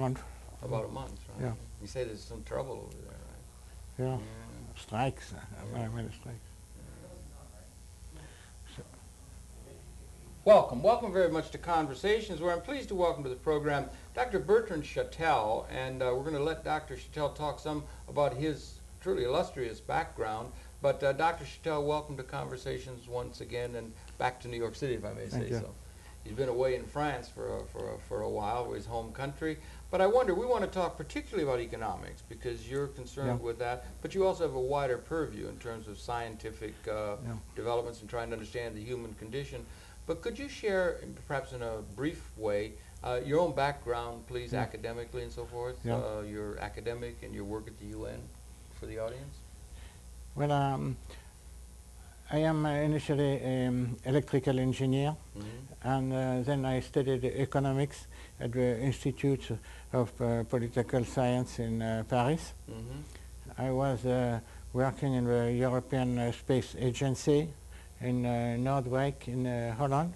month. About a month, right? Yeah. You say there's some trouble over there, right? Yeah. Strikes, many strikes. Welcome very much to Conversations, where I'm pleased to welcome to the program Dr. Bertrand Chatel, and we're going to let Dr. Chatel talk some about his truly illustrious background. But Dr. Chatel, welcome to Conversations once again, and back to New York City, if I may say so. He's been away in France for a while, his home country. But I wonder, we want to talk particularly about economics because you're concerned with that, but you also have a wider purview in terms of scientific developments and trying to understand the human condition. But could you share, perhaps in a brief way, your own background, please, academically and so forth, your academic and your work at the UN for the audience? Well, I am initially an electrical engineer, and then I studied economics at the Institute of Political Science in Paris. I was working in the European Space Agency in Noordwijk in Holland,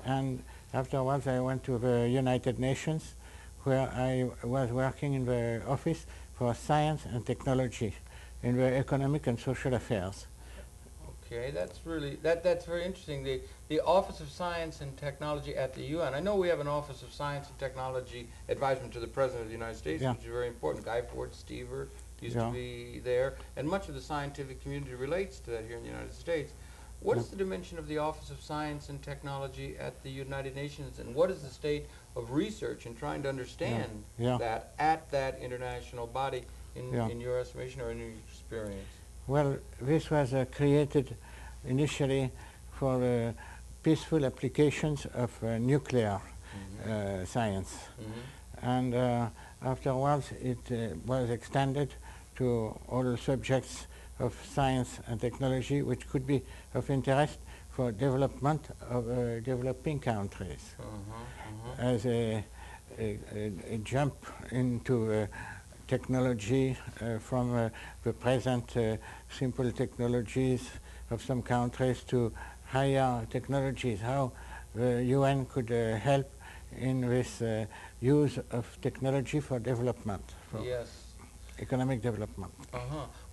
and afterwards I went to the United Nations, where I was working in the Office for Science and Technology in the Economic and Social Affairs. Okay, that's very interesting. The Office of Science and Technology at the UN. I know we have an Office of Science and Technology advisement to the President of the United States, which is very important. Guy Ford Stever used to be there, and much of the scientific community relates to that here in the United States. What is the dimension of the Office of Science and Technology at the United Nations, and what is the state of research in trying to understand that at that international body in your estimation or in your experience? Well, this was created initially for peaceful applications of nuclear science. And afterwards it was extended to all subjects of science and technology which could be of interest for development of developing countries. As a jump into technology from the present simple technologies of some countries to higher technologies, how the UN could help in this use of technology for development, for economic development.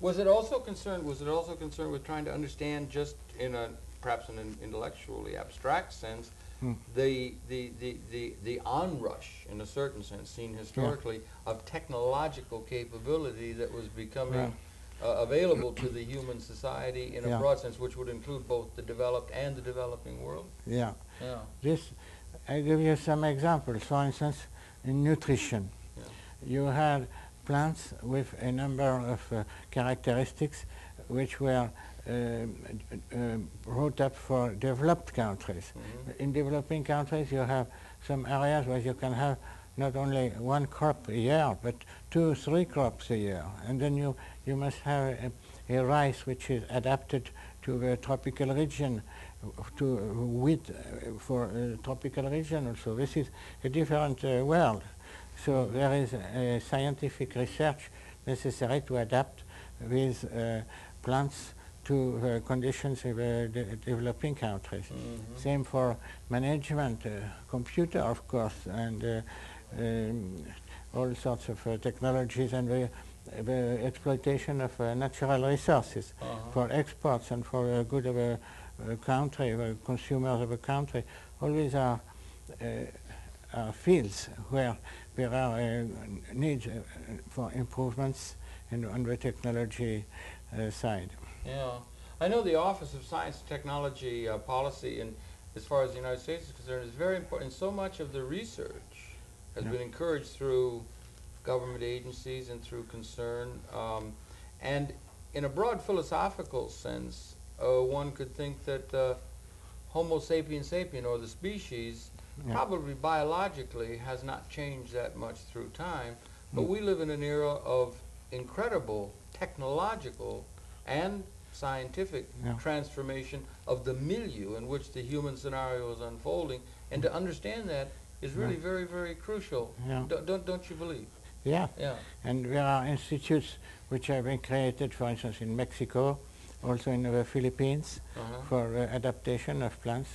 Was it also concerned with trying to understand, just in a perhaps in an intellectually abstract sense, the onrush, in a certain sense, seen historically, of technological capability that was becoming available to the human society in a broad sense, which would include both the developed and the developing world? This, I give you some examples. For instance, in nutrition, you had plants with a number of characteristics which were brought up for developed countries. In developing countries, you have some areas where you can have not only one crop a year, but 2 or 3 crops a year. And then you must have a rice which is adapted to the tropical region, to wheat for tropical region also. This is a different world. So there is a scientific research necessary to adapt these plants to the conditions of developing countries. Same for management, computer, of course, and all sorts of technologies, and the exploitation of natural resources for exports and for the good of a country, the consumers of a country. Always are fields where there are needs for improvements on the technology side. I know the Office of Science and Technology policy, and as far as the United States is concerned, is very important. So much of the research has been encouraged through government agencies and through concern. And in a broad philosophical sense, one could think that Homo sapiens sapien, or the species, probably biologically has not changed that much through time, but we live in an era of incredible technological and scientific transformation of the milieu in which the human scenario is unfolding, and to understand that is really very, very crucial. Don't you believe? And there are institutes which have been created, for instance, in Mexico, also in the Philippines, for adaptation of plants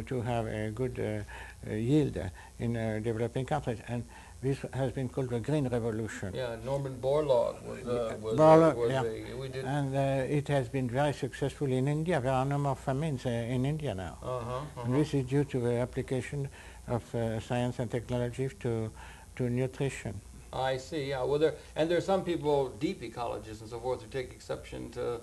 to have a good yield in developing countries. And This has been called the Green Revolution. Yeah, Norman Borlaug we did. And it has been very successful in India. There are no more famines in India now. And this is due to the application of science and technology to nutrition. I see. Yeah. Well, there are some people, deep ecologists and so forth, who take exception to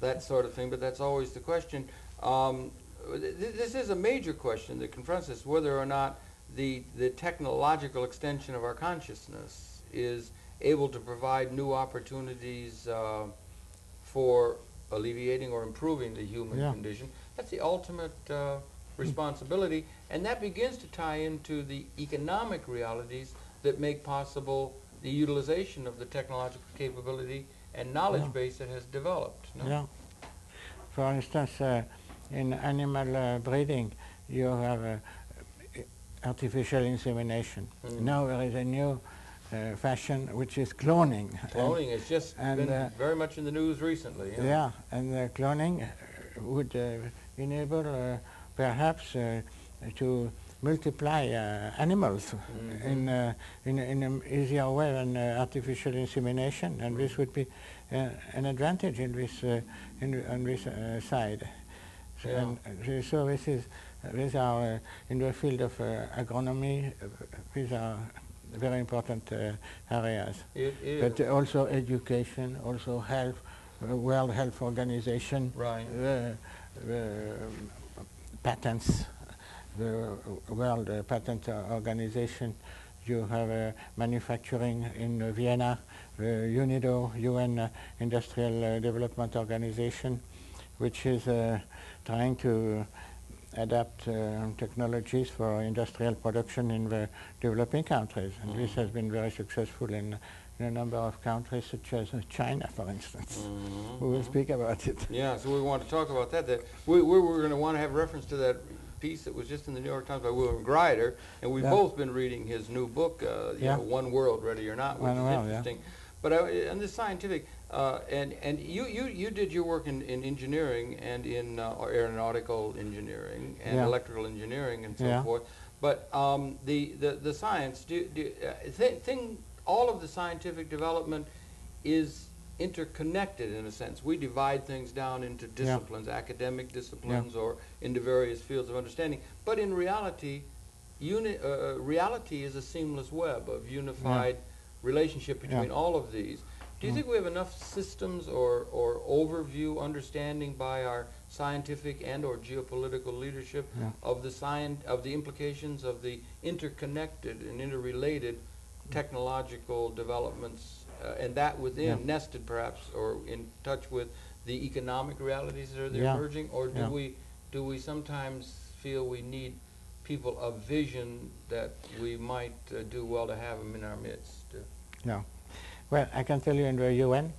that sort of thing. But that's always the question. This is a major question that confronts us: whether or not the technological extension of our consciousness is able to provide new opportunities for alleviating or improving the human condition. That's the ultimate responsibility, and that begins to tie into the economic realities that make possible the utilization of the technological capability and knowledge base that has developed. No? Yeah. For instance, in animal breeding, you have artificial insemination. Now there is a new fashion which is cloning. Cloning has just been very much in the news recently. Yeah, and cloning would enable perhaps to multiply animals in an easier way than artificial insemination, and this would be an advantage in this on this side. So, and so these are in the field of agronomy. These are very important areas. It is. But also education, also health, World Health Organization, patents, the World Patent Organization. You have manufacturing in Vienna, UNIDO, UN Industrial Development Organization, which is trying to adapt technologies for industrial production in the developing countries. And this has been very successful in a number of countries, such as China, for instance. We will speak about it. Yeah, so we want to talk about that. We're going to want to have reference to that piece that was just in the New York Times by William Greider, and we've both been reading his new book, you know, One World, Ready or Not, which is interesting. But on the scientific, and you did your work in engineering and in aeronautical engineering and electrical engineering and so forth. But the science, all of the scientific development is interconnected in a sense. We divide things down into disciplines, academic disciplines, or into various fields of understanding. But in reality, reality is a seamless web of unified relationship between all of these. Do you think we have enough systems or overview understanding by our scientific and or geopolitical leadership of the implications of the interconnected and interrelated technological developments, and that within nested perhaps or in touch with the economic realities that are emerging, or do we sometimes feel we need people of vision that we might do well to have them in our midst? No. Well, I can tell you in the UN,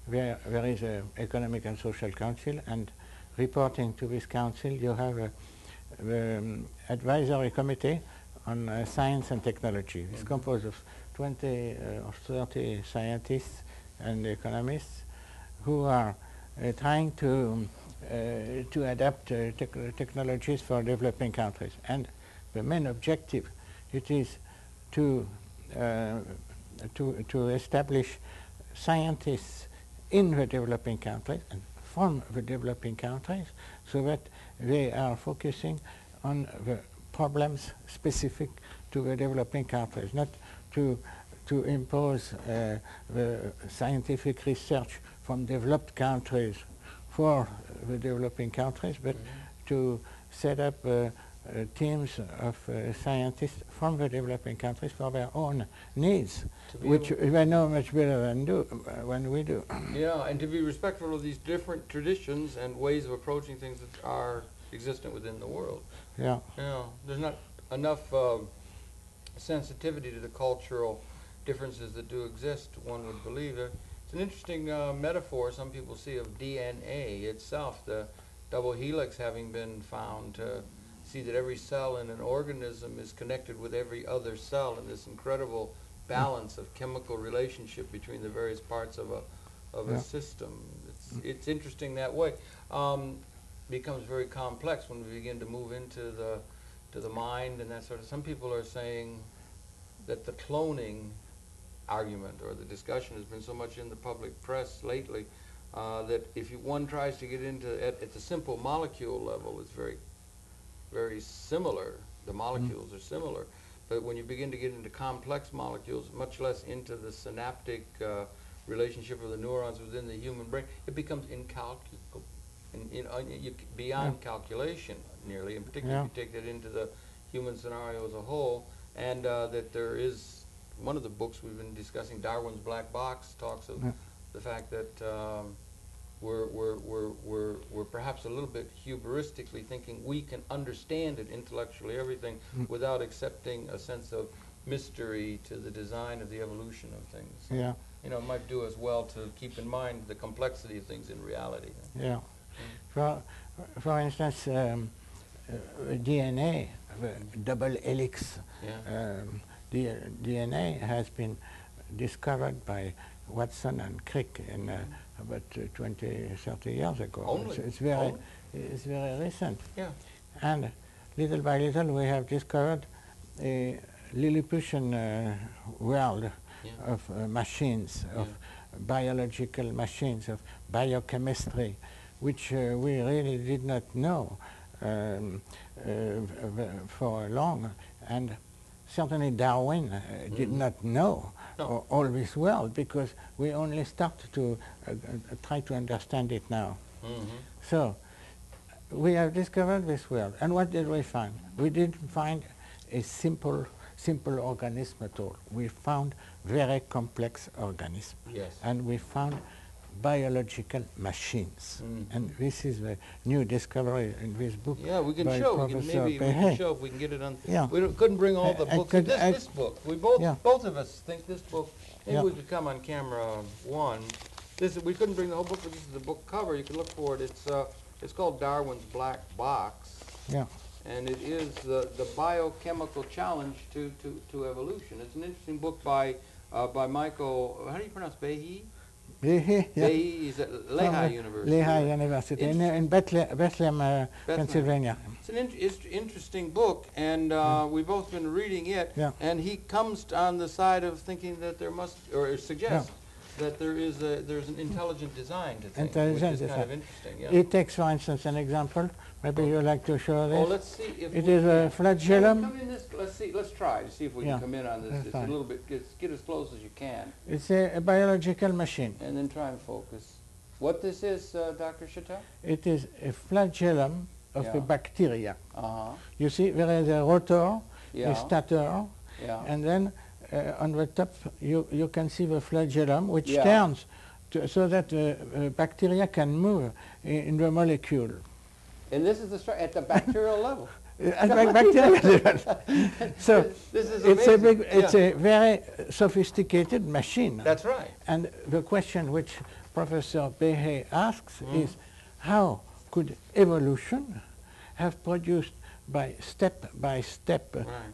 there is an Economic and Social Council, and reporting to this council, you have the advisory committee on science and technology. It's composed of 20 or 30 scientists and economists who are trying to adapt technologies for developing countries. And the main objective, it is to establish scientists in the developing countries and from the developing countries, so that they are focusing on the problems specific to the developing countries, not to impose the scientific research from developed countries for the developing countries, but to set up teams of scientists from the developing countries for their own needs, which they know much better than we do. Yeah, and to be respectful of these different traditions and ways of approaching things that are existent within the world. Yeah. Yeah, there's not enough sensitivity to the cultural differences that do exist, one would believe. It's an interesting metaphor some people see of DNA itself, the double helix having been found to see that every cell in an organism is connected with every other cell in this incredible balance of chemical relationship between the various parts of a system. It's interesting that way. Becomes very complex when we begin to move into the mind and that sort of. Some people are saying that the cloning argument or the discussion has been so much in the public press lately that if one tries to get into at the simple molecule level, it's very similar. The molecules are similar, but when you begin to get into complex molecules, much less into the synaptic relationship of the neurons within the human brain, it becomes incalculable, beyond calculation nearly, and particularly if you take that into the human scenario as a whole, and that there is one of the books we've been discussing, Darwin's Black Box, talks of the fact that we're perhaps a little bit hubristically thinking we can understand it intellectually, everything, without accepting a sense of mystery to the design of the evolution of things. Yeah. You know, it might do us well to keep in mind the complexity of things in reality. Yeah. For instance, DNA, double helix DNA has been discovered by Watson and Crick in about 20, 30 years ago. Only. It's very recent. Yeah. And little by little we have discovered a Lilliputian world of machines, of biological machines, of biochemistry, which we really did not know for long. And certainly Darwin did not know all this world, because we only start to try to understand it now. So we have discovered this world, and what did we find? We didn't find a simple organism at all. We found very complex organisms, and we found biological machines. And this is the new discovery in this book. Yeah, we can by show. Professor We can show if we can get it on. Yeah. We couldn't bring all the books. This book, we both of us think this book. Maybe we could come on camera one. We couldn't bring the whole book, but this is the book cover. You can look for it. It's called Darwin's Black Box. Yeah. And it is the biochemical challenge to evolution. It's an interesting book by Michael. How do you pronounce Behe? Behe, yeah. Behe is at Lehigh University. Lehigh University in Bethlehem, Pennsylvania. It's an interesting book, and we've both been reading it. Yeah. And he comes on the side of thinking that there must, or suggests that there's an intelligent design to things, which is kind of interesting. Yeah. It takes, for instance, an example. Maybe you'd like to show this. Oh, let's see if it is a flagellum. Come in this, let's try to see if we can come in on this. It's a little bit. Get as close as you can. It's a biological machine. And then try and focus. What this is, Dr. Chatel? It is a flagellum of a bacteria. You see, there is a rotor, a stator, and then on the top you can see the flagellum, which turns so that the bacteria can move in the molecule. And this is at the bacterial level. At bacterial level. So this is it's a very sophisticated machine. That's right. And the question which Professor Behe asks is, how could evolution have produced by step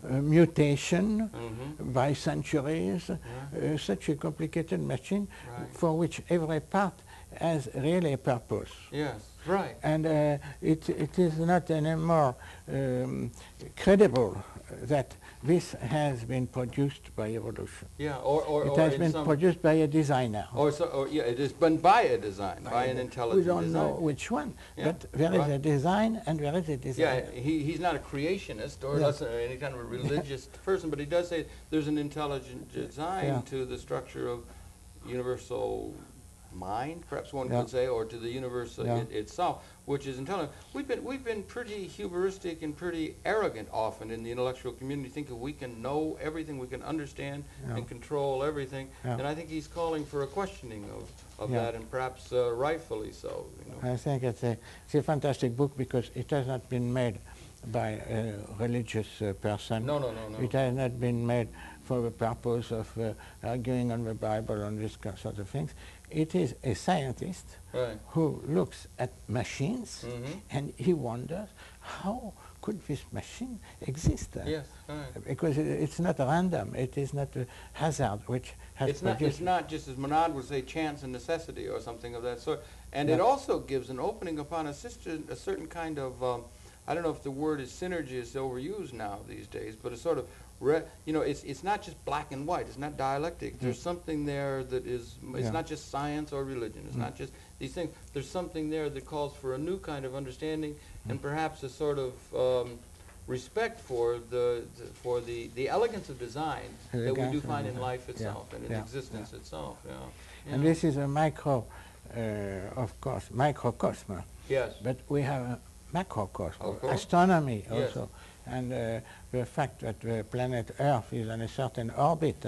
mutation by centuries, such a complicated machine for which every part has really a purpose. Yes, right. And it is not anymore credible that this has been produced by evolution. Yeah, it has been produced by a designer. It has been by a design, by an intelligent designer. We don't know which one, but there is a design and there is a designer. Yeah, he's not a creationist or any kind of a religious person, but he does say there's an intelligent design to the structure of universal mind, perhaps one could say, or to the universe itself, which is intelligent. We've been pretty hubristic and pretty arrogant often in the intellectual community, thinking we can know everything, we can understand and control everything. And I think he's calling for a questioning of that, and perhaps rightfully so. You know. I think it's a fantastic book because it has not been made by a religious person. No. It has not been made for the purpose of arguing on the Bible and this sort of things. It is a scientist who looks at machines and he wonders, how could this machine exist? Yes, because it's not random. It is not a hazard which has produced. It's not just, as Monod would say, chance and necessity or something of that sort. And it also gives an opening upon a certain kind of I don't know if the word is synergy is overused now these days, but a sort of you know, it's not just black and white. It's not dialectic. There's something there that is. It's not just science or religion. It's not just these things. There's something there that calls for a new kind of understanding and perhaps a sort of respect for the elegance of design that we do find in life itself and in existence itself. Yeah. And this is a of course, microcosm. Yes. But we have a macrocosm, Of course. astronomy also. And the fact that the planet Earth is on a certain orbit,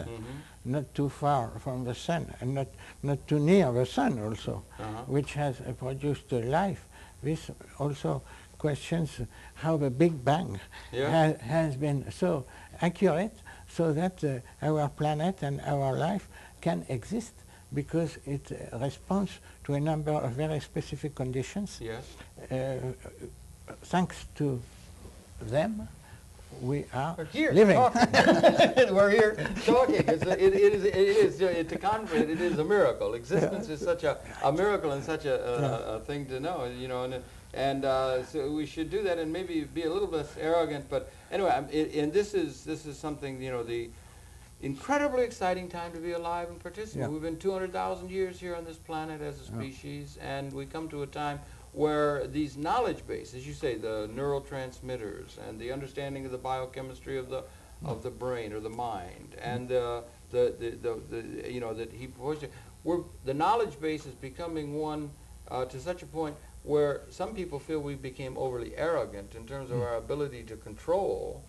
not too far from the sun, and not too near the sun also, which has produced life. This also questions how the Big Bang has been so accurate so that our planet and our life can exist, because it responds to a number of very specific conditions. Yes. Thanks to them, we are here living. We're here talking. It is a miracle. Existence is such a miracle and such a thing to know, you know, and so we should do that and maybe be a little bit arrogant. But anyway, and this is something, you know, the incredibly exciting time to be alive and participate. We've been 200,000 years here on this planet as a species, and we come to a time where these knowledge bases, as you say, the neurotransmitters and the understanding of the biochemistry of the brain or the mind, and you know, that the knowledge base is becoming one to such a point where some people feel we became overly arrogant in terms of our ability to control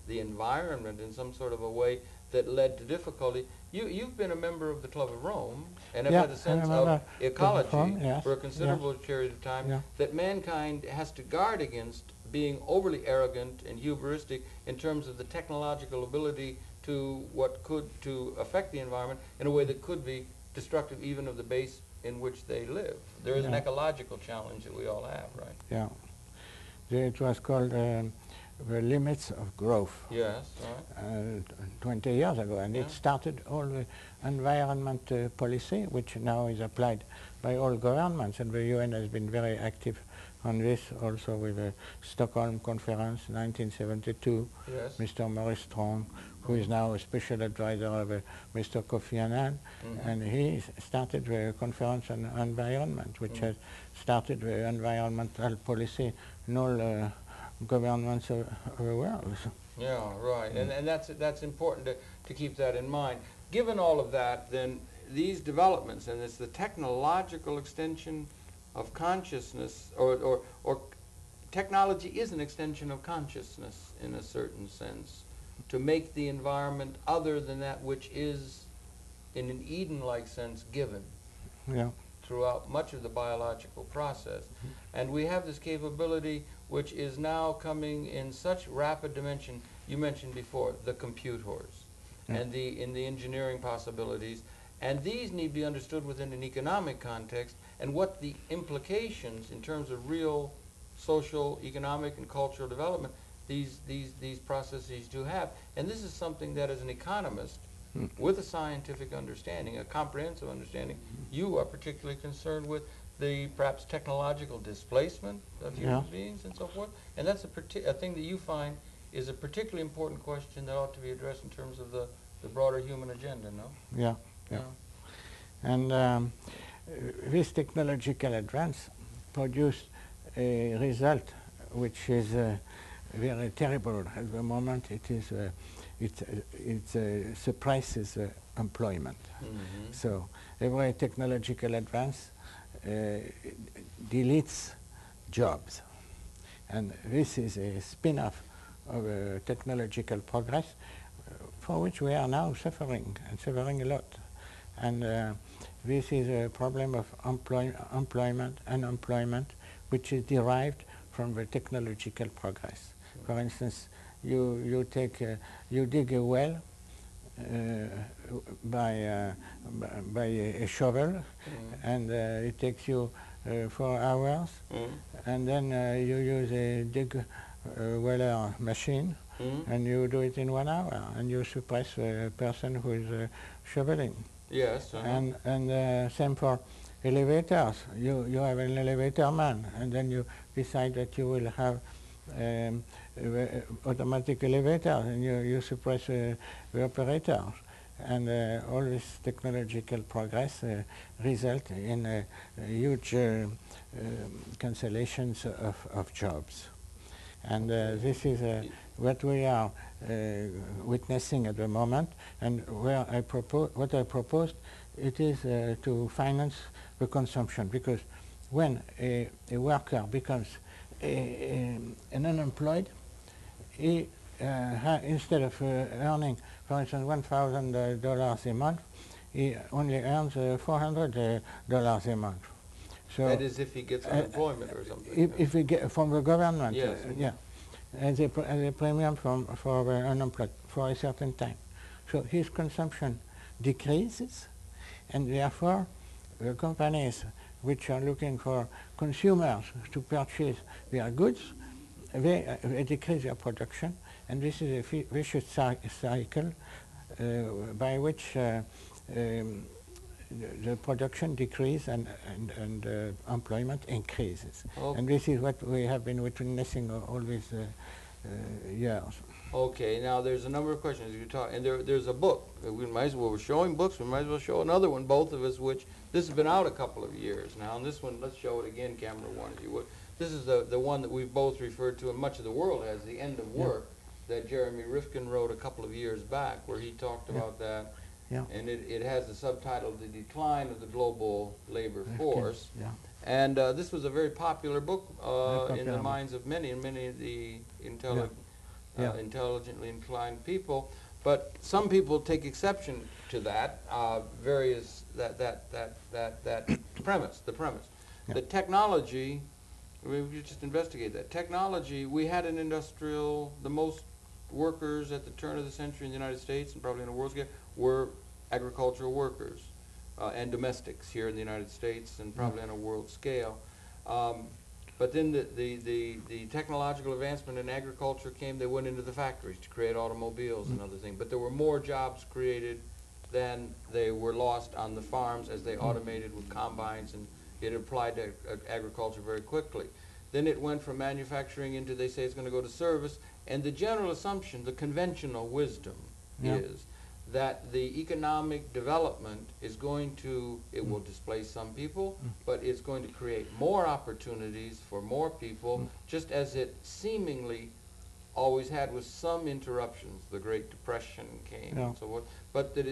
the environment in some sort of a way that led to difficulty. You've been a member of the Club of Rome and have had a sense of ecology for a considerable period of time, that mankind has to guard against being overly arrogant and hubristic in terms of the technological ability to affect the environment in a way that could be destructive even of the base in which they live. There is an ecological challenge that we all have, right? Yeah. It was called the limits of growth. Yes, right. 20 years ago, and it started all the environment policy, which now is applied by all governments, and the UN has been very active on this also with the Stockholm Conference 1972. Yes. Mr. Maurice Strong, who is now a special advisor of Mr. Kofi Annan, and he started the conference on environment, which has started the environmental policy in all governments of the world. Yeah, right. And that's important to keep that in mind. Given all of that, then these developments, and it's the technological extension of consciousness, or technology is an extension of consciousness in a certain sense, to make the environment other than that which is, in an Eden-like sense, given throughout much of the biological process. And we have this capability which is now coming in such rapid dimension. You mentioned before the computers and in the engineering possibilities, and these need to be understood within an economic context, and what the implications in terms of real social, economic, and cultural development these processes do have. And this is something that, as an economist with a scientific understanding, a comprehensive understanding, you are particularly concerned with, the perhaps technological displacement of human beings and so forth. And that's a thing that you find is a particularly important question that ought to be addressed in terms of the broader human agenda, no? Yeah. And this technological advance produced a result which is very terrible at the moment. It suppresses employment. So every technological advance deletes jobs, and this is a spin-off of technological progress for which we are now suffering, and suffering a lot. And this is a problem of employment and unemployment, which is derived from the technological progress. For instance, you dig a well by a shovel, and it takes you 4 hours, and then you use a dig weller machine, and you do it in 1 hour, and you suppress the person who is shoveling. Yes. And same for elevators. You have an elevator man, and then you decide that you will have automatic elevators, and you suppress the operators. And all this technological progress result in huge cancellations of jobs. And this is what we are witnessing at the moment, and where what I proposed, it is to finance the consumption, because when a worker becomes an unemployed, he instead of earning, for instance, $1,000 a month, he only earns $400 a month. So that is if he gets unemployment or something. If he get from the government, yes. Yeah, as a premium for the unemployed for a certain time. So his consumption decreases, and therefore the companies which are looking for consumers to purchase their goods, they decrease their production, and this is a vicious cycle by which the production decreases and employment increases. Okay. And this is what we have been witnessing all these years. Okay, now there's a number of questions you talk, and there's a book. We might as well, we're showing books, we might as well show another one, both of us, which this has been out a couple of years now, and this one, let's show it again, camera one, if you would. This is the one that we've both referred to, and much of the world has, The End of Work, that Jeremy Rifkin wrote a couple of years back, where he talked about that. Yeah. And it has the subtitle, The Decline of the Global Labor Force. Yeah. And this was a very popular book in the minds of many of the intelligently inclined people. But some people take exception to that, that premise, the premise. Yeah. The technology, we just investigate that. Technology, we had an industrial, the most workers at the turn of the century in the United States and probably in the world scale were agricultural workers and domestics here in the United States and probably on a world scale. But then the technological advancement in agriculture came, they went into the factories to create automobiles and other things. But there were more jobs created than they were lost on the farms as they automated with combines, and it applied to agriculture very quickly. Then it went from manufacturing into, they say it's going to go to service, and the general assumption, the conventional wisdom is that the economic development is going to, it will displace some people, but it's going to create more opportunities for more people, just as it seemingly always had with some interruptions. The Great Depression came and so forth, but that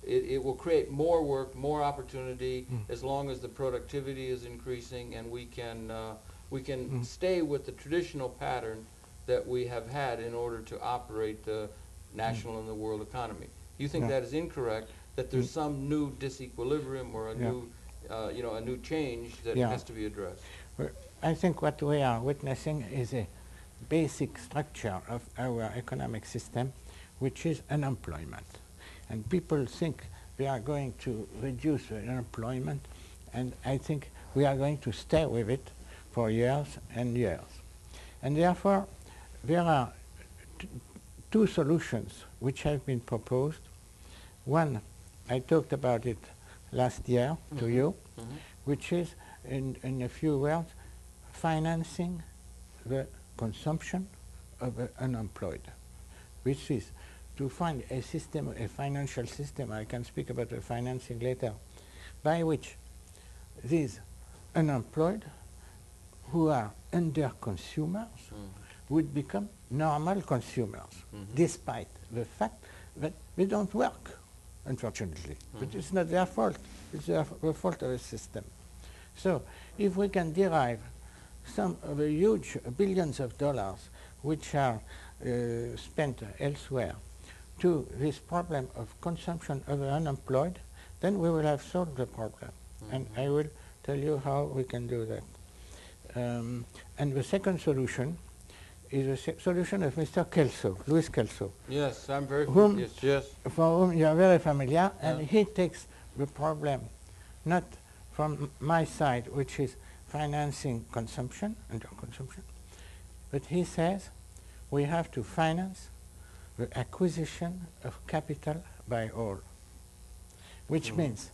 it will create more work, more opportunity, as long as the productivity is increasing, and we can stay with the traditional pattern that we have had in order to operate the national and the world economy. You think that is incorrect, that there's some new disequilibrium or a new, a new change that has to be addressed? Well, I think what we are witnessing is a basic structure of our economic system, which is unemployment. And people think we are going to reduce the unemployment, and I think we are going to stay with it for years and years. And therefore, there are two solutions which have been proposed. One, I talked about it last year to you, which is, in a few words, financing the consumption of the unemployed, which is to find a system, a financial system, I can speak about the financing later, by which these unemployed who are under consumers would become normal consumers, despite the fact that they don't work, unfortunately. But it's not their fault, it's the fault of the system. So if we can derive some of the huge billions of dollars which are spent elsewhere to this problem of consumption of the unemployed, then we will have solved the problem. And I will tell you how we can do that. And the second solution is a solution of Mr. Kelso, Louis Kelso. Yes, I'm very familiar. Yes. For whom you are very familiar, and he takes the problem not from my side, which is financing consumption, under consumption, but he says we have to finance the acquisition of capital by all, which means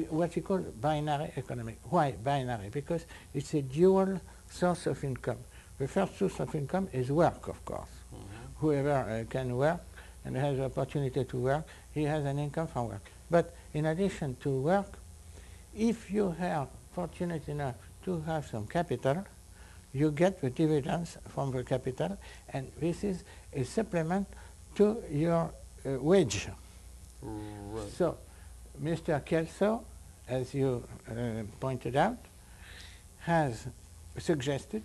what he calls binary economy. Why binary? Because it's a dual source of income. The first source of income is work, of course. Whoever can work and has the opportunity to work, he has an income from work. But in addition to work, if you are fortunate enough to have some capital, you get the dividends from the capital, and this is a supplement to your wage. Right. So, Mr. Kelso, as you pointed out, has suggested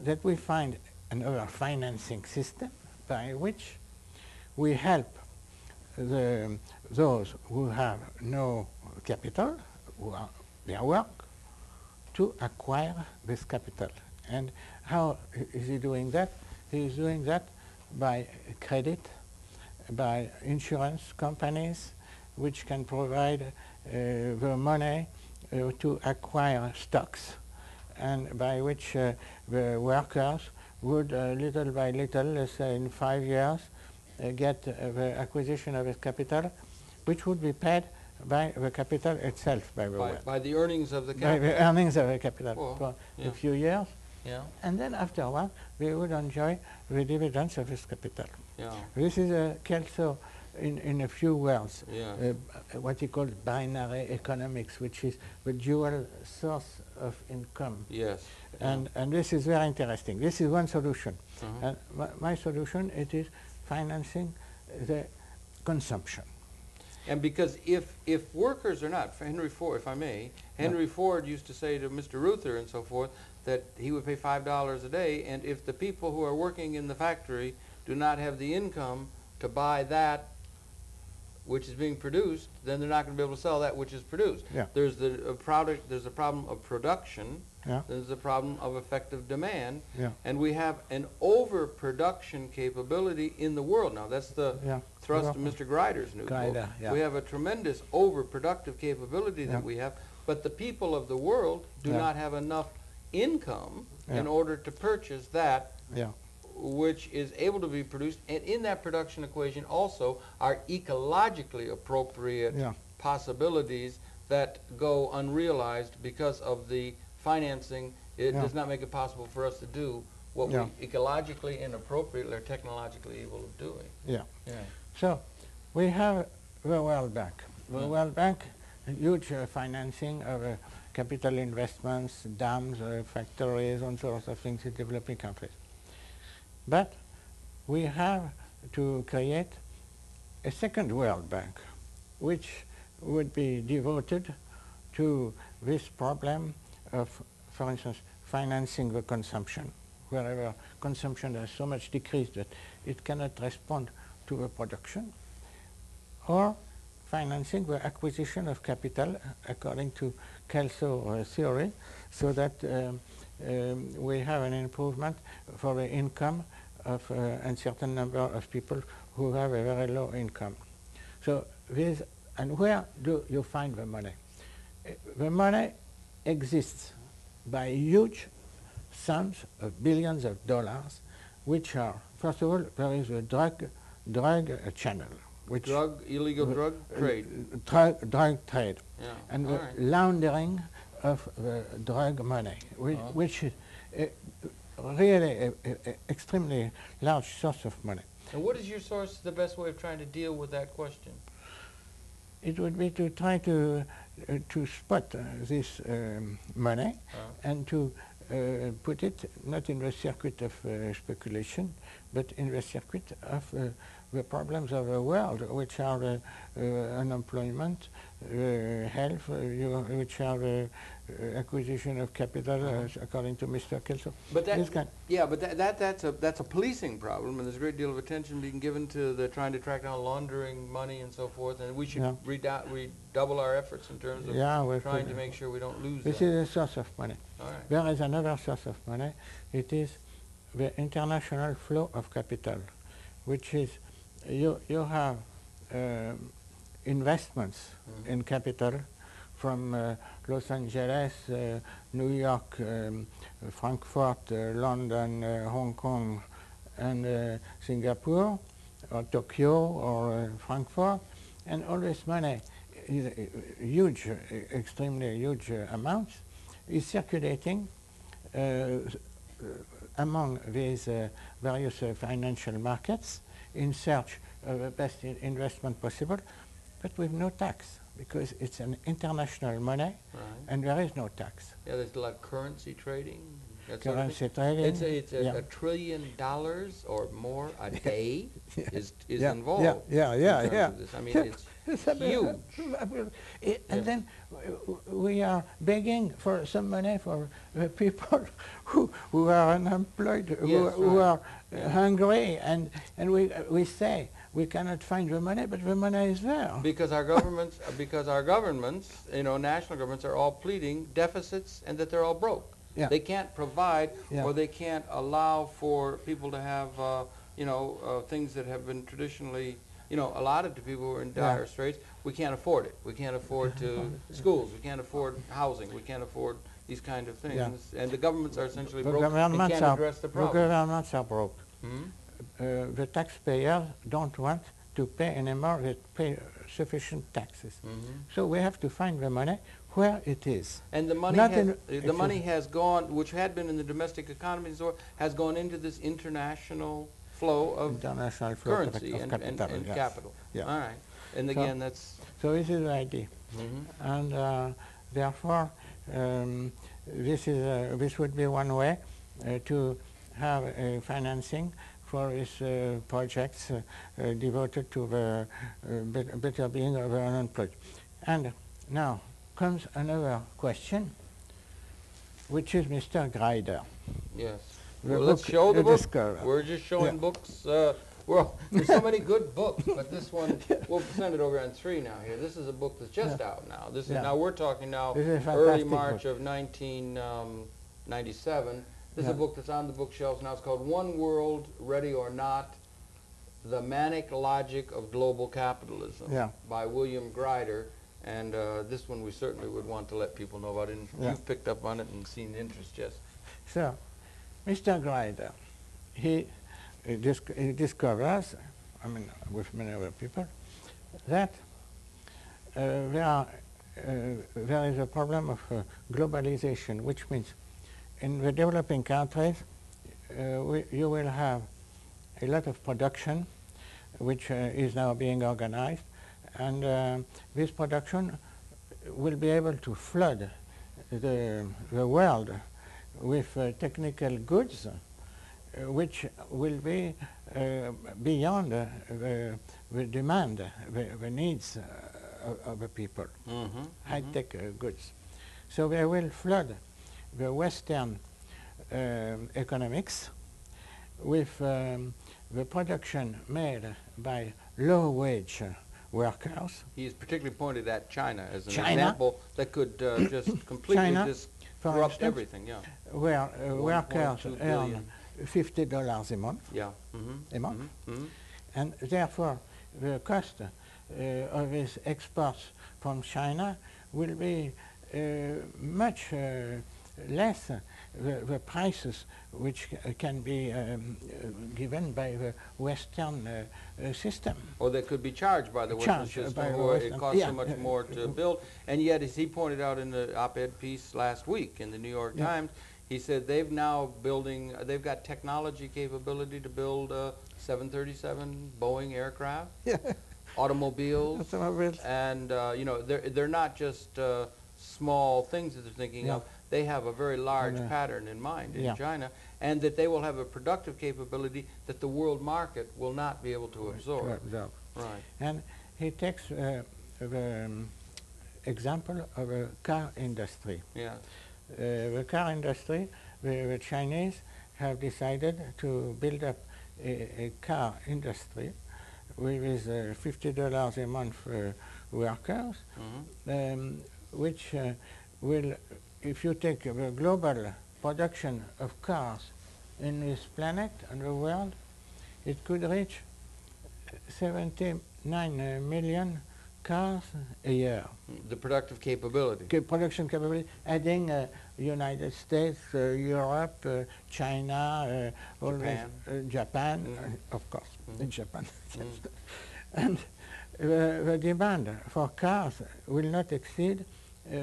that we find another financing system by which we help those who have no capital, who are their work, to acquire this capital. And how is he doing that? He is doing that by credit, by insurance companies, which can provide the money to acquire stocks, and by which the workers would little by little, let's say in 5 years, get the acquisition of this capital, which would be paid by the capital itself, by the way. By the earnings of the By capital. the earnings of the capital Well, for yeah. a few years. Yeah. And then afterward, they would enjoy the dividends of this capital. Yeah. This is Kelso, in a few words, Yeah. what he calls binary economics, which is the dual source of income. Yes. And this is very interesting. This is one solution. Uh-huh. And my solution, it is financing the consumption. And because if workers are not, Henry Ford, if I may, Henry Ford used to say to Mr. Ruther and so forth that he would pay $5 a day, and if the people who are working in the factory do not have the income to buy that which is being produced, then they're not going to be able to sell that which is produced. Yeah. There's the product. There's a problem of production. Yeah. There's a problem of effective demand. Yeah. And we have an overproduction capability in the world. Now, that's the thrust of Mr. Grider's new book. Yeah. We have a tremendous overproductive capability that we have, but the people of the world do not have enough income in order to purchase that which is able to be produced. And in that production equation also are ecologically appropriate possibilities that go unrealized because of the financing. It does not make it possible for us to do what we ecologically and appropriately or technologically able of doing. Yeah. So we have the World Bank. The World Bank, huge financing of capital investments, dams, factories, and sorts of things in developing countries. But we have to create a second World Bank, which would be devoted to this problem of, for instance, financing the consumption, wherever consumption has so much decreased that it cannot respond to the production, or financing the acquisition of capital according to Kelso theory, so that we have an improvement for the income of a certain number of people who have a very low income. So this, and where do you find the money? The money exists by huge sums of billions of dollars, which are, first of all, there is a drug channel. Which illegal drug trade. Drug trade. Yeah. And the laundering of drug money, which is really an extremely large source of money. And what is your source, the best way of trying to deal with that question? It would be to try to spot this money and to put it not in the circuit of speculation, but in the circuit of the problems of the world, which are unemployment, health, which are acquisition of capital, according to Mr. Kelso. But that's a policing problem, and there's a great deal of attention being given to the trying to track down laundering money and so forth, and we should redouble our efforts in terms of trying to make sure we don't lose This is a source of money. All right. There is another source of money. It is the international flow of capital, which is you have investments in capital from Los Angeles, New York, Frankfurt, London, Hong Kong, and Singapore, or Tokyo, or Frankfurt, and all this money is huge, extremely huge amounts, is circulating among these various financial markets in search of the best investment possible, but with no tax, because it's an international money, Right. and there is no tax. Yeah, there's a lot of currency trading. That sort of Currency thing. trading. It's yeah. $1 trillion or more a day is yeah, involved. Yeah, in terms of this. I mean, it's huge. And then we are begging for some money for people who are unemployed, Yes, who right. are hungry, and we say we cannot find the money, but the money is there. Because our governments, national governments are all pleading deficits and that they're all broke. Yeah. They can't provide, Yeah. or they can't allow for people to have, things that have been traditionally, allotted to people who are in dire straits. We can't afford it. We can't afford to schools. We can't afford housing. We can't afford these kind of things. Yeah. And the governments are essentially The broke and governments can't address the The problem. governments are broke. Mhm. The taxpayers don't want to pay anymore. They pay sufficient taxes. Mhm. So we have to find the money where it is. And the money, Not the money has gone, which had been in the domestic economy, and so on, has gone into this international flow of International flow currency of and capital. Yes. capital. Yeah. All right. And So- again, that's... So this is the idea. Mhm. And therefore, this would be one way to have financing for these projects devoted to the better being of the unemployed. And now comes another question, which is Mr. Grider. Yes. The Well, let's book, show the book. discover. We're just showing Yeah. books. Well, there's so many good books, but this one, we'll send it over on 3 now here. This is a book that's just out now. This is, Yeah. now we're talking now This is a early fantastic March book. of 1997. This is Yeah. a book that's on the bookshelves now. It's called One World, Ready or Not, The Manic Logic of Global Capitalism Yeah. by William Grider. And this one we certainly would want to let people know about. And Yeah. you've picked up on it and seen interest, yes. So, Mr. Grider, he discovers, I mean, with many other people, that there is a problem of globalization, which means in the developing countries, you will have a lot of production, which is now being organized, and this production will be able to flood the world with technical goods, which will be beyond the demand, the needs of the people, high-tech goods. So they will flood the Western economics with the production made by low-wage workers. He's particularly pointed at China as an China. example that could just completely China, for disrupt instance, everything. Yeah. where workers 1.2 earn billion. $50 a month, Yeah. a month, and therefore the cost of these exports from China will be much less the prices which can be given by the Western system. Or they could be charged by the Western Charged by system, the or it Western- costs yeah. so much more to build. And yet, as he pointed out in the op-ed piece last week in the New York Yeah. Times, he said they've got technology capability to build 737 Boeing aircraft, automobiles, and they're not just small things that they're thinking Yeah. of. They have a very large pattern in mind in Yeah. China, and that they will have a productive capability that the world market will not be able to absorb. Right. And he takes the example of a car industry. Yeah. The car industry, the Chinese have decided to build up a car industry with $50 a month workers, which will, if you take the global production of cars in this planet and the world, it could reach 79 million cars a year. The productive capability. Production capability, adding United States, Europe, China, Japan, of course, in Japan. And the demand for cars will not exceed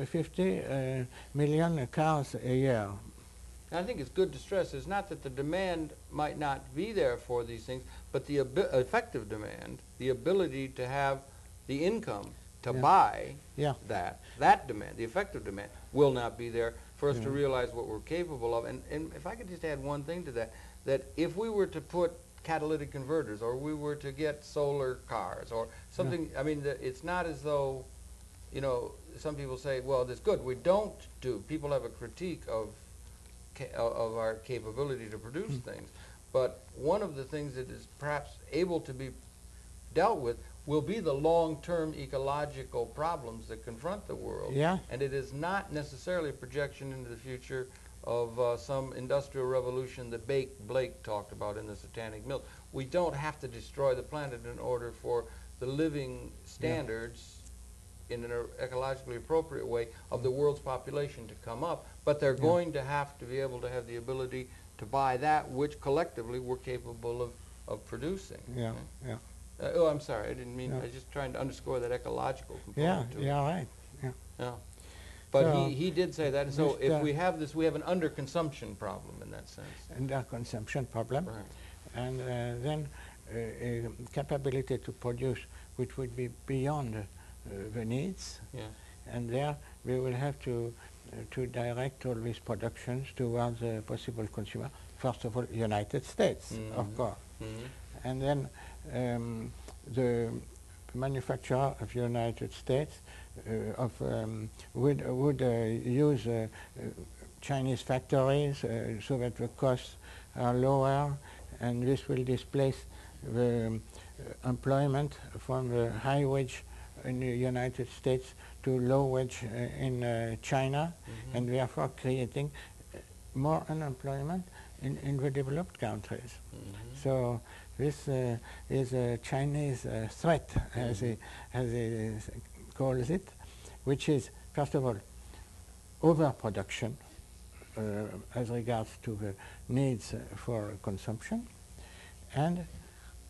50 million cars a year. And I think it's good to stress is not that the demand might not be there for these things, but the effective demand, the ability to have the income to buy that demand, the effective demand, will not be there for us to realize what we're capable of. And if I could just add one thing to that, that if we were to put catalytic converters, or we were to get solar cars, or something, I mean, it's not as though, you know, some people say, well, that's good. We don't do, people have a critique of our capability to produce things. But one of the things that is perhaps able to be dealt with will be the long-term ecological problems that confront the world. And it is not necessarily a projection into the future of some industrial revolution that Blake talked about in the Satanic Milk. We don't have to destroy the planet in order for the living standards in an ecologically appropriate way of the world's population to come up, but they're going to have to be able to have the ability to buy that which collectively we're capable of producing. Oh, I'm sorry, I didn't mean, I was just trying to underscore that ecological component to it. Right. But so he did say that, and so if we have this, we have an underconsumption problem in that sense. Underconsumption problem, and then a capability to produce which would be beyond the needs, and there we will have to direct all these productions towards a possible consumer. First of all, United States, of course, and then the manufacturer of the United States would use Chinese factories so that the costs are lower, and this will displace the employment from the high wage in the United States to low wage in China, and therefore creating more unemployment in the developed countries. So this is a Chinese threat, as he calls it, which is, first of all, overproduction as regards to the needs for consumption, and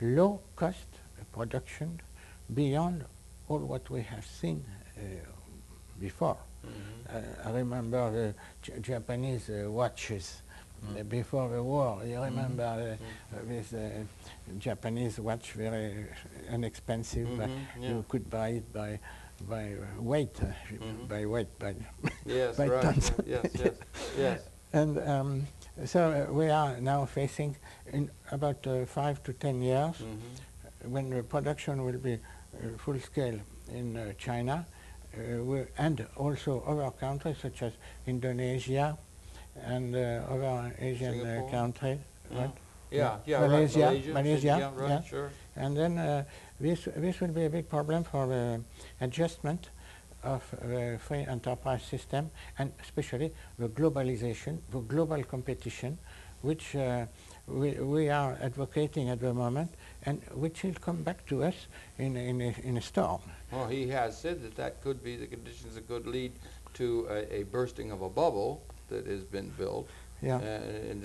low-cost production beyond all what we have seen before. I remember the Japanese watches before the war. You remember this Japanese watch, very inexpensive. You could buy it by weight, by tons. And so we are now facing, in about 5 to 10 years, when the production will be full scale in China, and also other countries such as Indonesia and other Asian countries. Malaysia, sure. And then this will be a big problem for the adjustment of the free enterprise system, and especially the globalization, the global competition, which we are advocating at the moment, and which will come back to us in a storm. Well, he has said that could be the conditions that could lead to a bursting of a bubble that has been built. And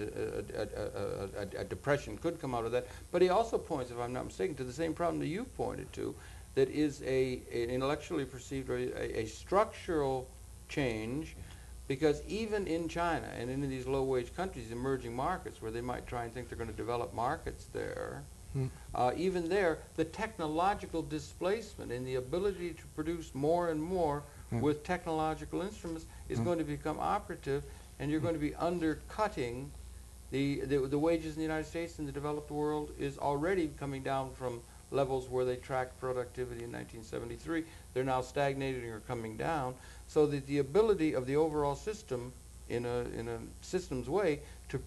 a depression could come out of that. But he also points, if I'm not mistaken, to the same problem that you pointed to, that is an intellectually perceived or a structural change, because even in China and in these low-wage countries, emerging markets, where they might try and think they're going to develop markets there, even there, the technological displacement and the ability to produce more and more with technological instruments is going to become operative, and you're going to be undercutting the wages in the United States and the developed world is already coming down from levels where they tracked productivity in 1973. They're now stagnating or coming down, so that the ability of the overall system in a systems way to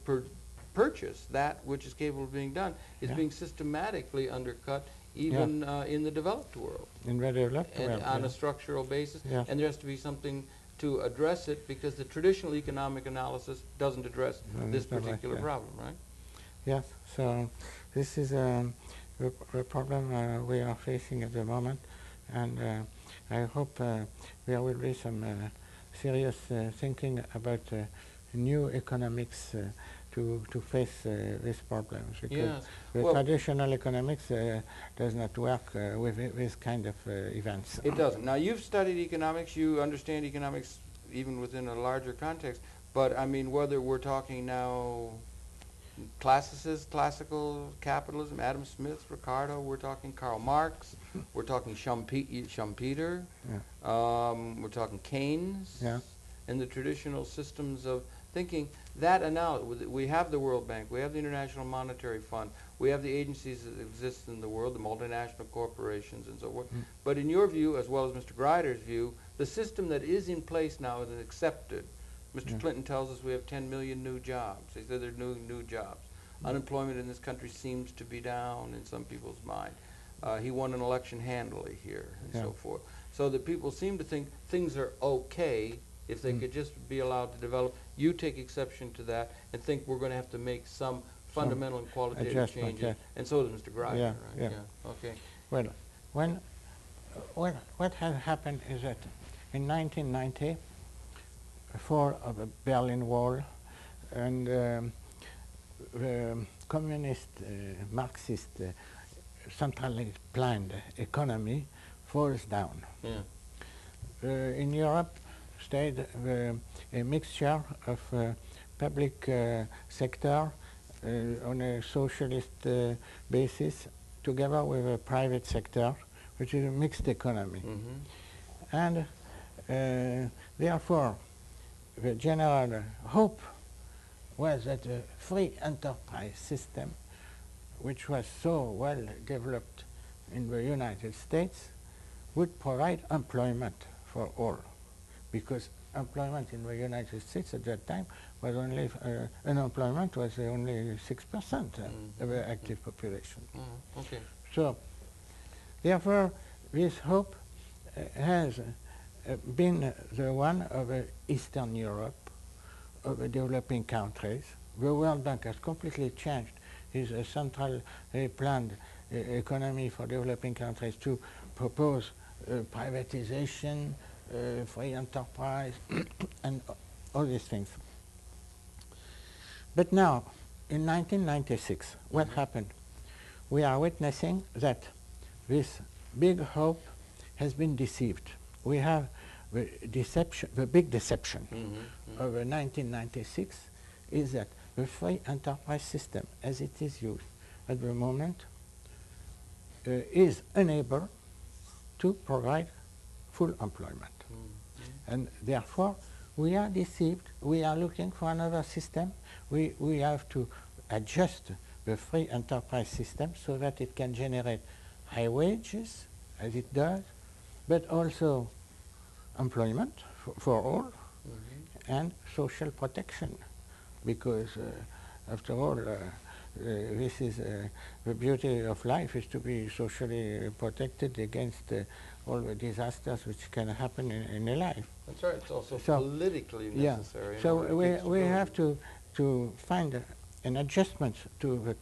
purchase that which is capable of being done is being systematically undercut even in the developed world. In the developed world. On a structural basis. And there has to be something to address it, because the traditional economic analysis doesn't address this particular problem, right? Yes, so this is the problem we are facing at the moment, and I hope there will be some serious thinking about new economics to face these problems, because the traditional economics does not work with this kind of events. It doesn't. Now, you've studied economics, you understand economics even within a larger context, But I mean, whether we're talking now classical capitalism, Adam Smith, Ricardo, we're talking Karl Marx, we're talking Schumpeter, Yeah. we're talking Keynes, Yeah. and the traditional systems of thinking. That we have the World Bank, we have the International Monetary Fund, we have the agencies that exist in the world, the multinational corporations and so forth. Mm. But in your view, as well as Mr. Grider's view, the system that is in place now is accepted. Mr. Yeah. Clinton tells us we have 10 million new jobs. He said there are new jobs. Unemployment in this country seems to be down in some people's mind. He won an election handily here and Yeah. so forth. So that people seem to think things are okay if they could just be allowed to develop. You take exception to that and think we're going to have to make some fundamental and qualitative adjustment, changes. yeah. And so does Mr. Grider, Yeah, right? yeah. Okay. Well, what has happened is that in 1990, fall of the Berlin Wall and the communist, Marxist, centrally planned economy falls down. Yeah. In Europe, stayed a mixture of public sector on a socialist basis, together with a private sector, which is a mixed economy. Mm-hmm. And therefore, the general hope was that the free enterprise system, which was so well developed in the United States, would provide employment for all. Because employment in the United States at that time was only, unemployment was only 6% of the active population. Okay. So, therefore, this hope has been the one of Eastern Europe, of the developing countries. The World Bank has completely changed his central planned economy for developing countries to propose privatization, free enterprise, and all these things. But now, in 1996, what happened? We are witnessing that this big hope has been deceived. We have the deception, the big deception of 1996 is that the free enterprise system, as it is used at the moment, is unable to provide full employment. And therefore, we are deceived. We are looking for another system. We have to adjust the free enterprise system so that it can generate high wages, as it does, but also employment for all, and social protection, because after all, this is the beauty of life is to be socially protected against all the disasters which can happen in a life. That's right. It's also So, politically yeah. necessary. So we have to find an adjustment to the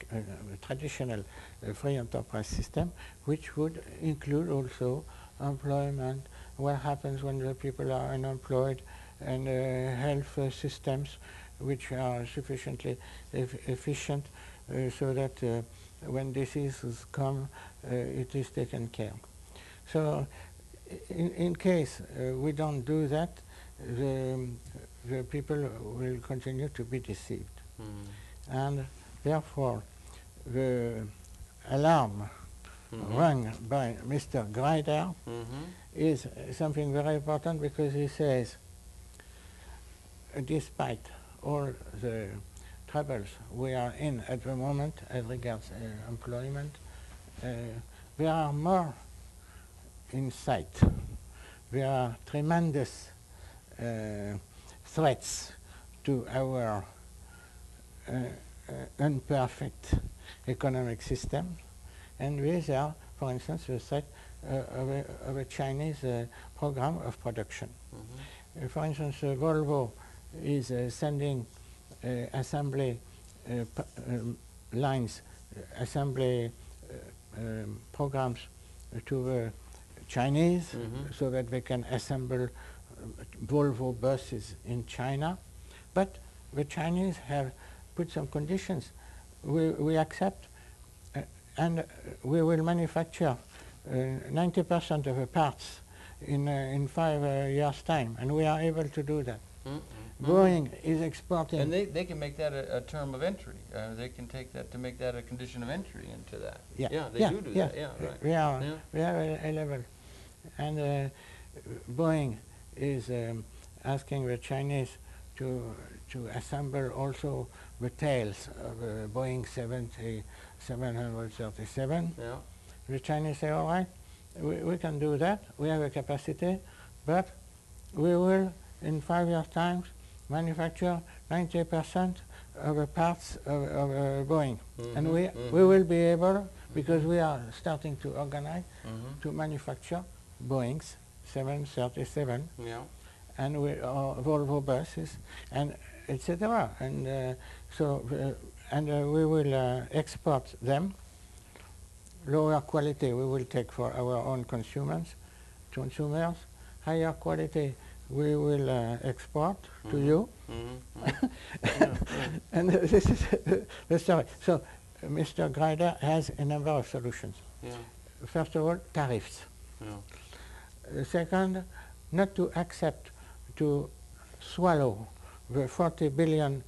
traditional free enterprise system, which would include also employment, what happens when the people are unemployed, and health systems which are sufficiently efficient so that when diseases come, it is taken care of. So in case we don't do that, the people will continue to be deceived. And therefore, the alarm rung by Mr. Grider is something very important, because he says, despite all the troubles we are in at the moment as regards employment, there are more in sight. There are tremendous threats to our imperfect economic system, and these are, for instance, the threat of a Chinese program of production. For instance, Volvo is sending assembly lines, assembly programs to the Chinese so that they can assemble Volvo buses in China. But the Chinese have put some conditions. We accept and we will manufacture 90% of the parts in 5 years' time, and we are able to do that. Boeing is exporting. And they can make that a term of entry. They can take that to make that a condition of entry into that. Yeah, they do that. Yeah, right. We are a level. And Boeing is asking the Chinese to assemble also the tails of Boeing 737. Yeah. The Chinese say, all right, we can do that. We have a capacity, but we will, in 5 years' time, manufacture 90% of the parts of Boeing. And we will be able, because we are starting to organize, to manufacture Boeing's 737, and Volvo buses, and etc. And we will export them. Lower quality we will take for our own consumers. Higher quality we will export to you. And this is the story. So Mr. Grider has a number of solutions. First of all, tariffs. Second, not to accept to swallow the $40 billion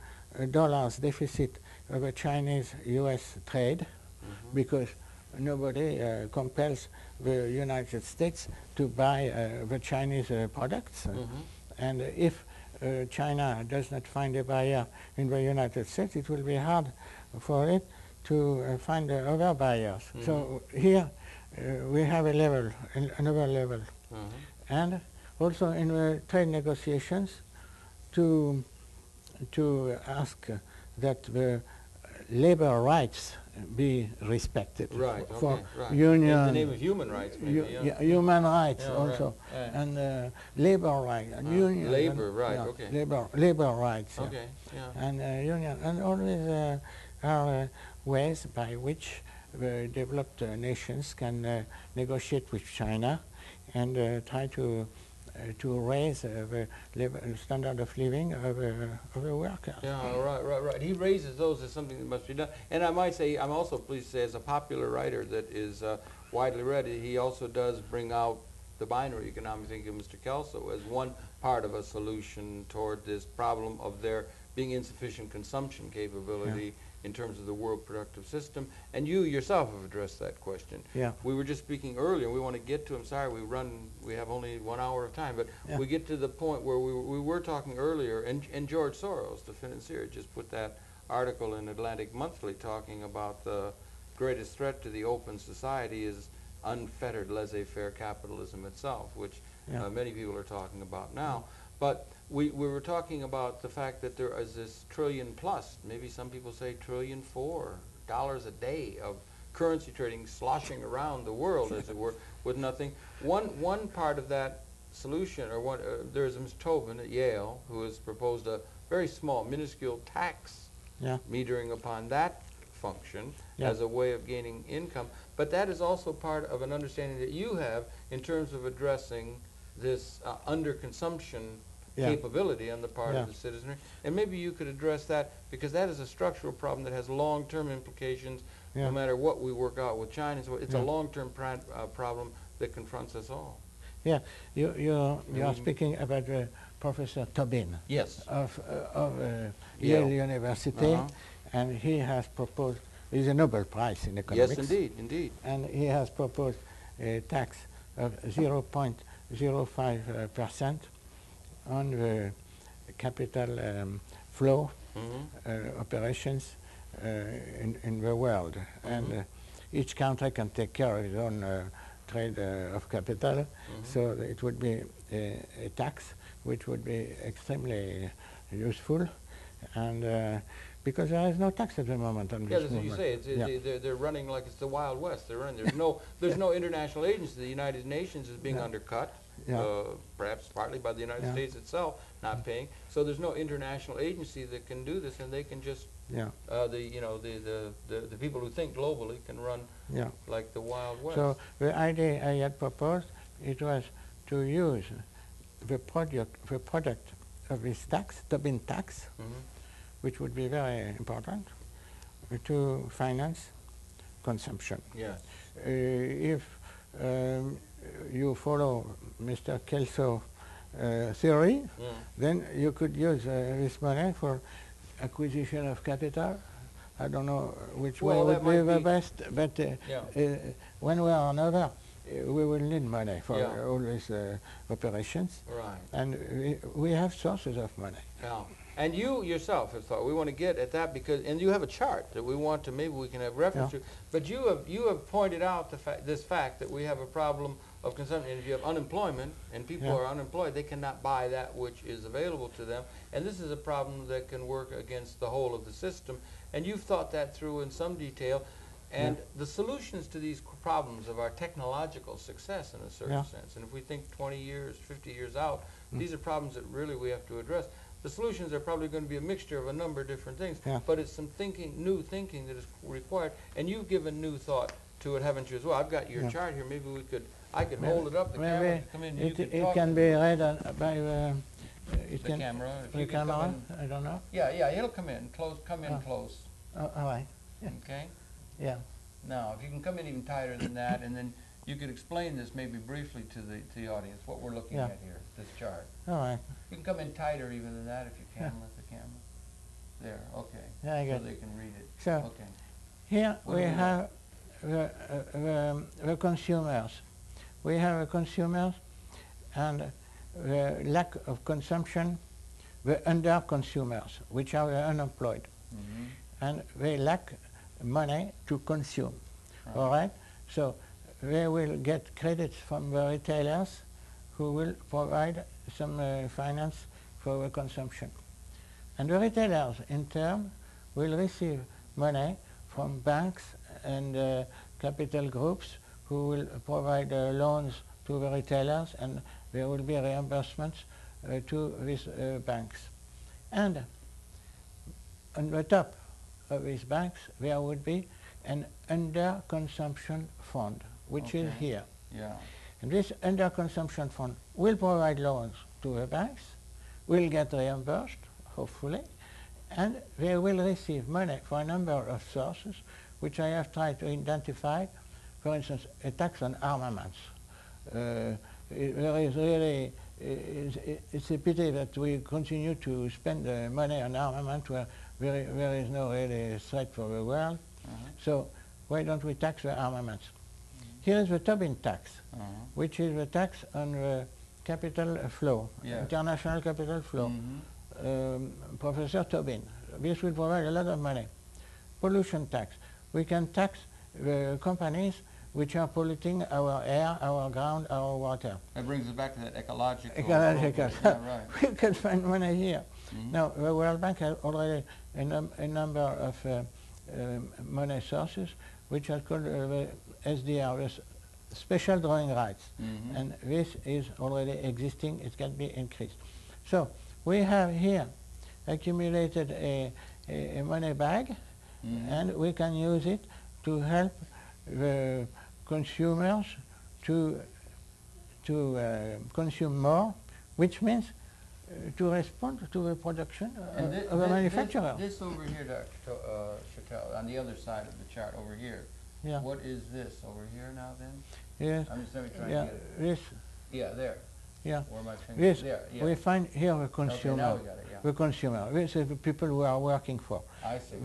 deficit of a Chinese-US trade, because nobody compels the United States to buy the Chinese products. And if China does not find a buyer in the United States, it will be hard for it to find other buyers. So here we have a level, another level. And also in the trade negotiations to ask that the labor rights be respected. For union. In the name of human rights, maybe. Human rights also. And labor rights. Union. Labor, Labor rights. And union. And always are ways by which the developed nations can negotiate with China and try to raise the standard of living of the workers. Right. He raises those as something that must be done. And I might say, I'm also pleased to say, as a popular writer that is widely read, he also does bring out the binary economic thinking of Mr. Kelso as one part of a solution toward this problem of there being insufficient consumption capability in terms of the world productive system. And you yourself have addressed that question. We were just speaking earlier, and we want to get to, I'm sorry, we have only 1 hour of time, but we get to the point where we were talking earlier, and George Soros, the financier, just put that article in Atlantic Monthly talking about the greatest threat to the open society is unfettered laissez-faire capitalism itself, which many people are talking about now. But we were talking about the fact that there is this trillion plus, maybe some people say $1.4 trillion a day of currency trading sloshing around the world, as it were, with nothing. One part of that solution, or there's Ms. Tobin at Yale who has proposed a very small, minuscule tax metering upon that function as a way of gaining income. But that is also part of an understanding that you have in terms of addressing this underconsumption capability on the part of the citizenry. And maybe you could address that, because that is a structural problem that has long-term implications no matter what we work out with China. So it's a long-term problem that confronts us all. You are speaking about Professor Tobin of Yale University, and he has proposed, he's a Nobel Prize in economics. Yes, indeed. And he has proposed a tax of 0.05% on the capital flow operations in the world. And each country can take care of its own trade of capital, so it would be a tax which would be extremely useful, and because there is no tax at the moment on this movement. As you say, they're running like it's the Wild West. They're running. There's no international agency. The United Nations is being undercut, perhaps partly by the United States itself not paying. So there's no international agency that can do this, and they can just the people who think globally can run like the Wild West. So the idea I had proposed, it was to use the product of this tax, Tobin tax, which would be very important, to finance consumption. If you follow Mr. Kelso theory, then you could use this money for acquisition of capital. I don't know which way would be the best, but one way or another, we will need money for all these operations. Right. And we have sources of money. Yeah. And you yourself have thought, we want to get at that because, and you have a chart that we want to, maybe we can have reference to, but you have pointed out this fact that we have a problem of consumption. And if you have unemployment and people are unemployed, they cannot buy that which is available to them. And this is a problem that can work against the whole of the system. And you've thought that through in some detail. And the solutions to these problems of our technological success in a certain sense, and if we think 20 years, 50 years out, these are problems that really we have to address. The solutions are probably going to be a mixture of a number of different things, but it's some new thinking that is required. And you've given new thought to it, haven't you, as well? I've got your chart here. Maybe I could hold it up. The camera can come in. It can be read by the camera. The camera. I don't know. Yeah, it'll come in close. Come in close. All right. Okay. Yeah. Now, if you can come in even tighter than that, and then you could explain this maybe briefly to the audience, what we're looking at here, this chart. All right. You can come in tighter even than that if you can with the camera. There, okay. Very good. So they can read it. So, okay. Here we have the consumers. We have the consumers and the lack of consumption, the under-consumers, which are the unemployed. And they lack money to consume. All right? So they will get credits from the retailers who will provide some finance for the consumption. And the retailers, in turn, will receive money from banks and capital groups who will provide loans to the retailers, and there will be reimbursements to these banks. And on the top of these banks, there would be an under-consumption fund, which is here. Yeah. And this under-consumption fund will provide loans to the banks, will get reimbursed, hopefully, and they will receive money for a number of sources, which I have tried to identify. For instance, a tax on armaments. There is really, it's a pity that we continue to spend money on armament where there is no really threat for the world. So why don't we tax the armaments? Here is the Tobin tax, which is the tax on the capital flow, international capital flow. Professor Tobin. This will provide a lot of money. Pollution tax. We can tax the companies which are polluting our air, our ground, our water. That brings us back to that ecological. Ecological. Yeah, right. We can find money here. Now, the World Bank has already a number of money sources, which are called SDR, special drawing rights. And this is already existing. It can be increased. So we have here accumulated a money bag, and we can use it to help the consumers to consume more, which means to respond to the production of the manufacturer. This over here, Dr. Chatel, on the other side of the chart over here. Yeah. What is this over here now then? Yes. I'm just trying to get it. This. Yeah, there. Yeah. Where am I trying This. there, yeah. We find here the consumer. Okay, now we got it, yeah. The consumer. This is the people who are working for. I see.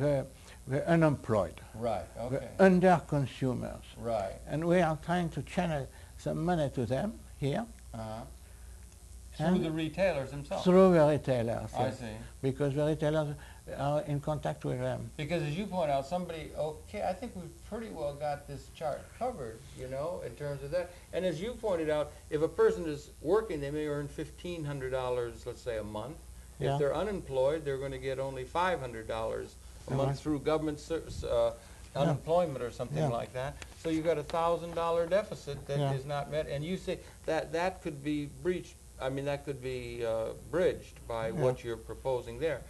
The unemployed. Right, okay. The under-consumers. Right. And we are trying to channel some money to them here. Through the retailers themselves? Through the retailers, I yes. see. Because the retailers are in contact with them. Because as you point out, okay, I think we've pretty well got this chart covered, you know, in terms of that. And as you pointed out, if a person is working, they may earn $1,500, let's say, a month. Yeah. If they're unemployed, they're going to get only $500 a month through government unemployment or something like that. So you've got a $1,000 deficit that is not met. And you say that could be breached. I mean, that could be bridged by what you're proposing there.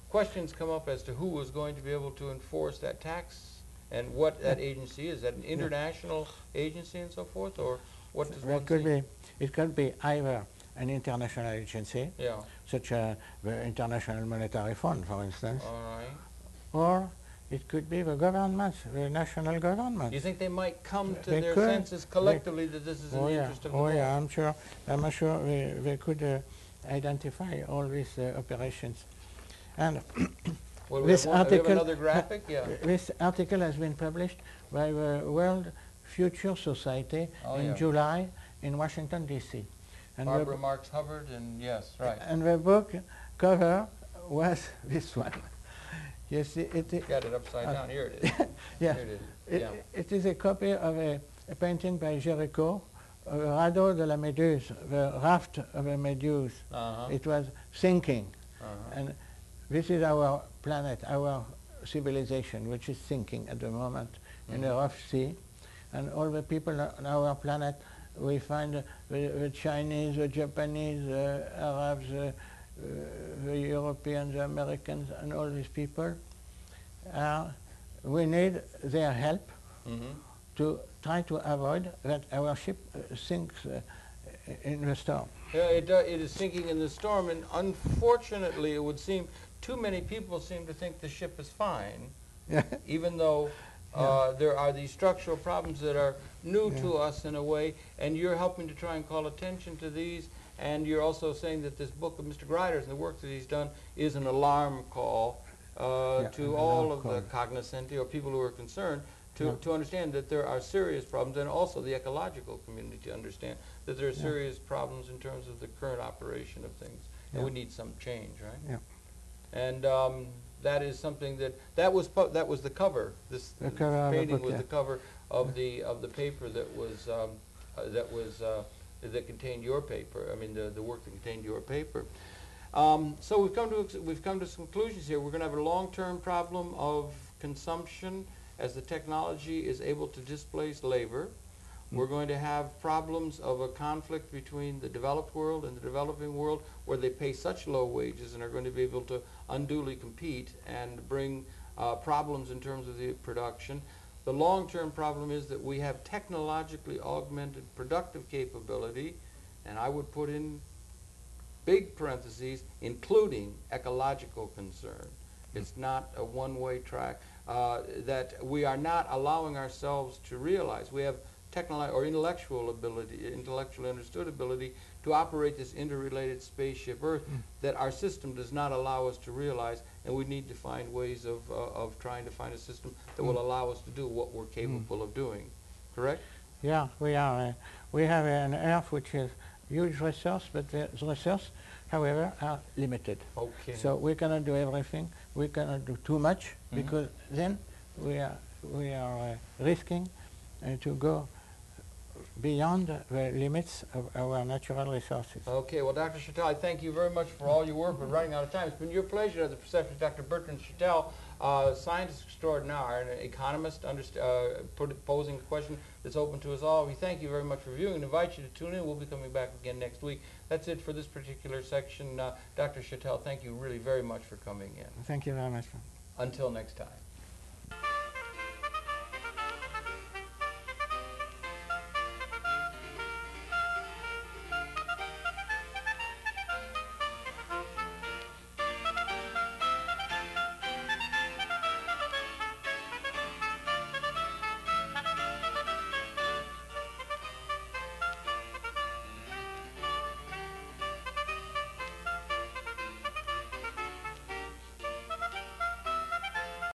Questions come up as to who is going to be able to enforce that tax and what that agency is. Is that an international agency and so forth, or what does one see? It could be either an international agency, such as the International Monetary Fund, for instance, All right. or It could be the governments, the national governments. You think they might come to They their could. senses collectively that this is in the interest of the Oh poor? yeah, I'm sure they could identify all these operations. And Well, we this have article, another graphic? Yeah. this article has been published by the World Future Society in yeah. July in Washington, D.C. And Barbara Marx Hubbard, and yes, right. And the book cover was this one. You see, Got it upside down. Here it is. Yeah. Here it is. Yeah. It is a copy of a painting by Géricault, Radeau de la Méduse, the raft of a Méduse. It was sinking. And this is our planet, our civilization, which is sinking at the moment in a rough sea. And all the people on our planet, we find the Chinese, the Japanese, the Arabs, the Europeans, the Americans, and all these people. We need their help to try to avoid that our ship sinks in the storm. Yeah, it is sinking in the storm, and unfortunately, it would seem too many people seem to think the ship is fine, even though there are these structural problems that are new to us in a way, and you're helping to try and call attention to these, and you're also saying that this book of Mr. Grider's and the work that he's done is an alarm call to all of the cognoscenti, or people who are concerned, to understand that there are serious problems, and also the ecological community to understand that there are serious problems in terms of the current operation of things, and we need some change, right? Yeah. And that is something that was the cover. This painting was the cover of the paper that contained your paper. I mean, the work that contained your paper. So we've come to some conclusions here. We're going to have a long-term problem of consumption as the technology is able to displace labor. We're going to have problems of a conflict between the developed world and the developing world, where they pay such low wages and are going to be able to unduly compete and bring problems in terms of the production. The long-term problem is that we have technologically augmented productive capability, and I would put in big parentheses, including ecological concern. It's not a one-way track that we are not allowing ourselves to realize. We have technological or intellectual ability, intellectually understood ability to operate this interrelated spaceship Earth that our system does not allow us to realize, and we need to find ways of trying to find a system that will allow us to do what we're capable of doing. Correct? Yeah, we are. We have an Earth which is huge resource, but the resources, however, are limited. Okay. So we cannot do everything. We cannot do too much, because then we are risking to go beyond the limits of our natural resources. Okay, well, Dr. Chatel, I thank you very much for all your work. We're running out of time. It's been your pleasure to have the Professor Dr. Bertrand Chatel, scientist extraordinaire, an economist, posing a question that's open to us all. We thank you very much for viewing and invite you to tune in. We'll be coming back again next week. That's it for this particular section. Dr. Chatel, thank you really very much for coming in. Thank you very much. Until next time.